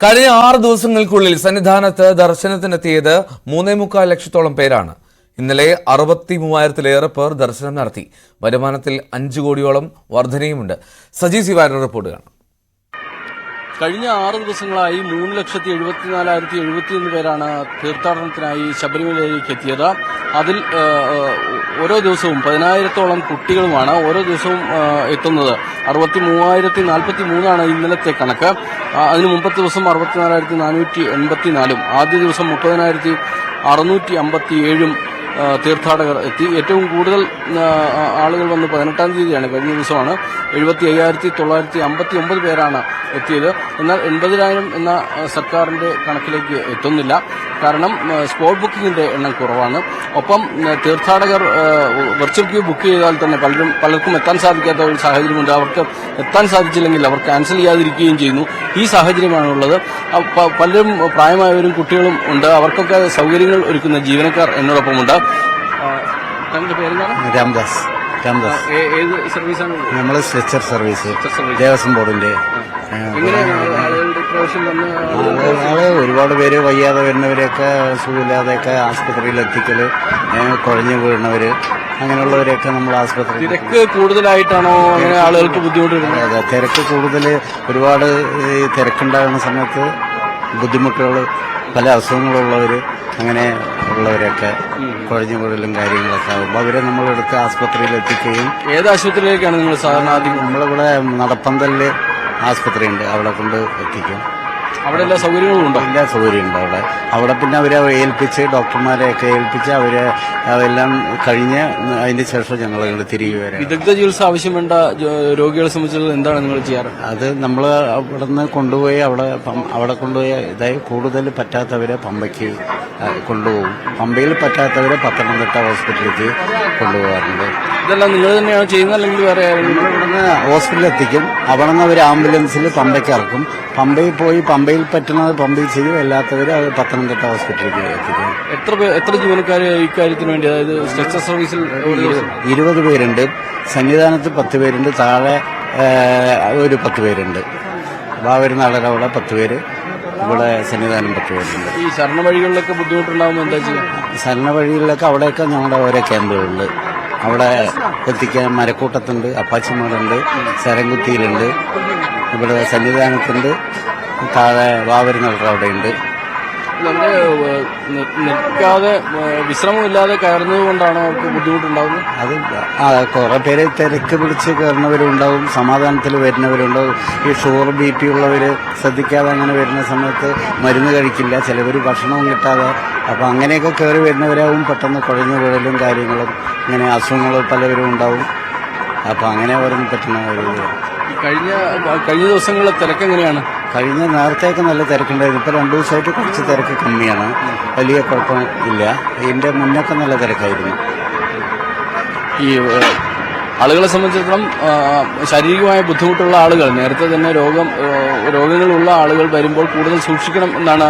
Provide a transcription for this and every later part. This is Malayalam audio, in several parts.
കഴിഞ്ഞ 6 ദിവസങ്ങൾക്കുള്ളിൽ സന്നിധാനത്ത് ദർശനത്തിനെത്തിയത് 3.25 ലക്ഷത്തോളം പേരാണ്. ഇന്നലെ 63,000-ലേറെ പേർ ദർശനം നടത്തി. വരുമാനത്തിൽ 5 കോടിയോളം വർധനയുമുണ്ട്. സജി സിവാരുടെ റിപ്പോർട്ട് കാണാം. കഴിഞ്ഞ 6 ദിവസങ്ങളായി 3,74,071 പേരാണ് തീർത്ഥാടനത്തിനായി ശബരിമലയിലേക്ക് എത്തിയത്. അതിൽ ഓരോ ദിവസവും 10,000-ഓളം കുട്ടികളുമാണ് ഓരോ ദിവസവും എത്തുന്നത്. 63,043 ഇന്നലത്തെ കണക്ക്. അതിന് മുമ്പത്തെ ദിവസം 64,484, ആദ്യ ദിവസം 30,657 തീർത്ഥാടകർ എത്തി. ഏറ്റവും കൂടുതൽ ആളുകൾ വന്ന് 18-ാം തീയതിയാണ്, കഴിഞ്ഞ ദിവസമാണ്. 75,959 പേരാണ് എത്തിയത്. എന്നാൽ 80,000 എന്ന സർക്കാരിന്റെ കണക്കിലേക്ക് എത്തുന്നില്ല. കാരണം സ്പോട്ട് ബുക്കിംഗിന്റെ എണ്ണം കുറവാണ്. ഒപ്പം തീർത്ഥാടകർ വെർച്വൽ ക്യൂ ബുക്ക് ചെയ്താൽ തന്നെ പലർക്കും എത്താൻ സാധിക്കാത്ത ഒരു സാഹചര്യമുണ്ട്. അവർക്ക് എത്താൻ സാധിച്ചില്ലെങ്കിൽ അവർ ക്യാൻസൽ ചെയ്യാതിരിക്കുകയും ചെയ്യുന്നു. ഈ സാഹചര്യമാണുള്ളത്. പലരും പ്രായമായവരും കുട്ടികളും ഉണ്ട്. അവർക്കൊക്കെ സൗകര്യങ്ങൾ ഒരുക്കുന്ന ജീവനക്കാർ എന്നോടൊപ്പമുണ്ട്. താങ്കളുടെ പേരെന്താണ്? രാംദാസ്. ഏത് സർവീസാണ്? നമ്മൾ സ്ട്രെച്ചർ സർവീസ്, ദേവസ്വം ബോർഡിന്റെ. ആള് ഒരുപാട് പേര് വയ്യാതെ വരുന്നവരെയൊക്കെ, സുഖമില്ലാതെയൊക്കെ ആസ്പത്രിയിൽ എത്തിക്കല്, കുഴഞ്ഞു വീഴുന്നവര്, അങ്ങനെയുള്ളവരെയൊക്കെ നമ്മൾ ആസ്പത്രി. തിരക്ക് കൂടുതലായിട്ടാണോ അങ്ങനെ ആളുകൾക്ക് ബുദ്ധിമുട്ട്? അതെ, തിരക്ക് കൂടുതൽ. ഒരുപാട് തിരക്കുണ്ടാകുന്ന സമയത്ത് ബുദ്ധിമുട്ടുകൾ, പല അസുഖങ്ങളുള്ളവർ, അങ്ങനെ ഉള്ളവരൊക്കെ കുഴഞ്ഞു വീഴലും കാര്യങ്ങളൊക്കെ ആകുമ്പോൾ അവരെ നമ്മളെടുത്ത് ആസ്പത്രിയിൽ എത്തിക്കുകയും. ഏത് ആശുപത്രിയിലേക്കാണ് നിങ്ങൾ സാധാരണ ആദ്യം? നമ്മളിവിടെ നടപ്പന്തലില് ആസ്പത്രി ഉണ്ട്, അവിടെ കൊണ്ട് എത്തിക്കും. അവിടെ എല്ലാ സൗകര്യങ്ങളും ഉണ്ടോ? എല്ലാ സൗകര്യമുണ്ട് അവിടെ. പിന്നെ അവരെ ഏൽപ്പിച്ച്, ഡോക്ടർമാരെയൊക്കെ ഏൽപ്പിച്ച് അവരെ അതെല്ലാം കഴിഞ്ഞ് അതിന് ശേഷം ഞങ്ങൾ തിരികെ വരാം. വിദഗ്ധ ചികിത്സ ആവശ്യം വേണ്ട രോഗികളെ സംബന്ധിച്ചുള്ളത് എന്താണ് നിങ്ങൾ ചെയ്യാറ്? അത് നമ്മൾ അവിടെ നിന്ന് കൊണ്ടുപോയി അവിടെ കൊണ്ടുപോയി, അതായത് കൂടുതൽ പറ്റാത്തവരെ പമ്പയ്ക്ക് കൊണ്ടുപോകും. പമ്പയിൽ പറ്റാത്തവരെ പത്തനംതിട്ട ഹോസ്പിറ്റലിലേക്ക് കൊണ്ടുപോകാറുണ്ട്. ഇതെല്ലാം നിങ്ങൾ തന്നെയാണ് ചെയ്യുന്നത് അല്ലെങ്കിൽ വേറെ? ഇവിടുന്ന് ഹോസ്പിറ്റലിൽ എത്തിക്കും. അവിടെ നിന്ന് അവർ ആംബുലൻസിൽ പമ്പയ്ക്ക് ഇറക്കും. പമ്പയിൽ പോയി പമ്പയിൽ പറ്റുന്നത് പമ്പയിൽ ചെയ്യും, അല്ലാത്തവർ അത് പത്തനംതിട്ട ഹോസ്പിറ്റലിലേക്ക് എത്തിക്കും. എത്ര ജീവനക്കാർ ഇക്കാര്യത്തിന് വേണ്ടി, അതായത് സ്ട്രെച്ചർ സർവീസിൽ? 20 പേരുണ്ട്. സന്നിധാനത്ത് 10 പേരുണ്ട്. താഴെ ഒരു 10 പേരുണ്ട്. വാവരുന്നാളര അവിടെ 10 പേര്, ഇവിടെ സന്നിധാനം 10 പേരുണ്ട്. ഈ ശരണ വഴികളിലൊക്കെ ബുദ്ധിമുട്ടുണ്ടാകുമ്പോൾ എന്താ ചെയ്യുക? ശരണ വഴികളിലൊക്കെ അവിടെയൊക്കെ ഞങ്ങളുടെ ഓരോ ക്യാമ്പുകളുണ്ട്. അവിടെ എത്തിക്കാൻ മരക്കൂട്ടത്തുണ്ട്, അപ്പാച്ചിമാടുണ്ട്, ശരംകുത്തിയിലുണ്ട്, ഇവിടെ സന്നിധാനത്തുണ്ട്, താഴെ വാവരുന്നാളര അവിടെയുണ്ട്. നിൽക്കാതെ വിശ്രമമില്ലാതെ കയറുന്നത് കൊണ്ടാണ് അവർക്ക് ബുദ്ധിമുട്ടുണ്ടാകുന്നത്. അത് കുറെ പേര് തിരക്ക് പിടിച്ച് കയറുന്നവരും ഉണ്ടാവും, സമാധാനത്തിൽ വരുന്നവരുണ്ടാവും. ഈ ഷുഗർ BP ഉള്ളവർ ശ്രദ്ധിക്കാതെ അങ്ങനെ വരുന്ന സമയത്ത് മരുന്ന് കഴിക്കില്ല, ചിലവർ ഭക്ഷണവും കിട്ടാതെ. അപ്പം അങ്ങനെയൊക്കെ കയറി വരുന്നവരാവും പെട്ടെന്ന് കുഴഞ്ഞു വീഴലും കാര്യങ്ങളും, ഇങ്ങനെ അസുഖങ്ങൾ പലവരും ഉണ്ടാവും. അപ്പം അങ്ങനെ വരുന്ന പറ്റുന്ന ഒരു. കഴിഞ്ഞ ദിവസങ്ങളിലെ തിരക്ക് എങ്ങനെയാണ്? കഴിഞ്ഞ നേരത്തേക്ക് നല്ല തിരക്കുണ്ടായിരുന്നു. ഇപ്പം 2 ദിവസമായിട്ട് കുറച്ച് തിരക്ക് കമ്മിയാണ്, വലിയ കുഴപ്പമില്ല. ഇതിന്റെ മുന്നൊക്കെ നല്ല തിരക്കായിരുന്നു. ഈ ആളുകളെ സംബന്ധിച്ചിടത്തോളം ശാരീരികമായ ബുദ്ധിമുട്ടുള്ള ആളുകൾ, നേരത്തെ തന്നെ രോഗങ്ങളുള്ള ആളുകൾ വരുമ്പോൾ കൂടുതൽ സൂക്ഷിക്കണം എന്നാണ്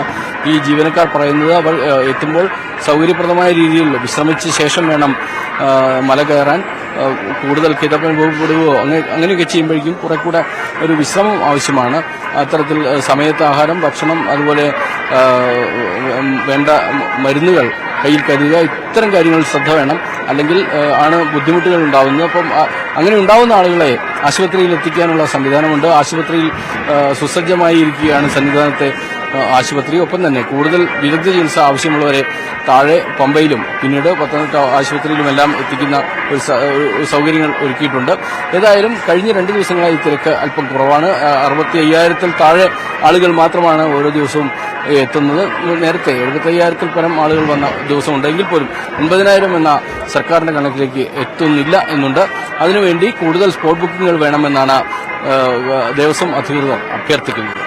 ഈ ജീവനക്കാർ പറയുന്നത്. അവർ എത്തുമ്പോൾ സൗകര്യപ്രദമായ രീതിയിൽ വിശ്രമിച്ച ശേഷം വേണം മല കയറാൻ. കൂടുതൽ കിതപ്പനുഭവപ്പെടുകയോ അങ്ങനെയൊക്കെ ചെയ്യുമ്പോഴേക്കും കുറെ കൂടെ ഒരു വിശ്രമം ആവശ്യമാണ്. അത്തരത്തിൽ സമയത്ത് ആഹാരം, ഭക്ഷണം, അതുപോലെ വേണ്ട മരുന്നുകൾ കയ്യിൽ കരുതുക, ഇത്തരം കാര്യങ്ങളിൽ ശ്രദ്ധ വേണം. അല്ലെങ്കിൽ ആണ് ബുദ്ധിമുട്ടുകൾ ഉണ്ടാകുന്നത്. അപ്പം അങ്ങനെ ഉണ്ടാവുന്ന ആളുകളെ ആശുപത്രിയിൽ എത്തിക്കാനുള്ള സംവിധാനമുണ്ട്. ആശുപത്രിയിൽ സുസജ്ജമായി ഇരിക്കുകയാണ് സന്നിധാനത്തെ ആശുപത്രി. ഒപ്പം തന്നെ കൂടുതൽ വിദഗ്ധ ചികിത്സ ആവശ്യമുള്ളവരെ താഴെ പമ്പയിലും പിന്നീട് പത്തനംതിട്ട ആശുപത്രിയിലുമെല്ലാം എത്തിക്കുന്ന ഒരു സൗകര്യങ്ങൾ ഒരുക്കിയിട്ടുണ്ട്. ഏതായാലും കഴിഞ്ഞ 2 ദിവസങ്ങളായി തിരക്ക് അല്പം കുറവാണ്. 65,000-ൽ താഴെ ആളുകൾ മാത്രമാണ് ഓരോ ദിവസവും എത്തുന്നത്. നേരത്തെ 75,000-ൽ പരം ആളുകൾ വന്ന ദിവസമുണ്ടെങ്കിൽ പോലും 80,000 എന്ന സർക്കാരിന്റെ കണക്കിലേക്ക് എത്തുന്നില്ല എന്നുണ്ട്. അതിനുവേണ്ടി കൂടുതൽ സ്പോട്ട് ബുക്കിംഗുകൾ വേണമെന്നാണ് ദേവസ്വം അധികൃതർ അഭ്യർത്ഥിക്കുന്നത്.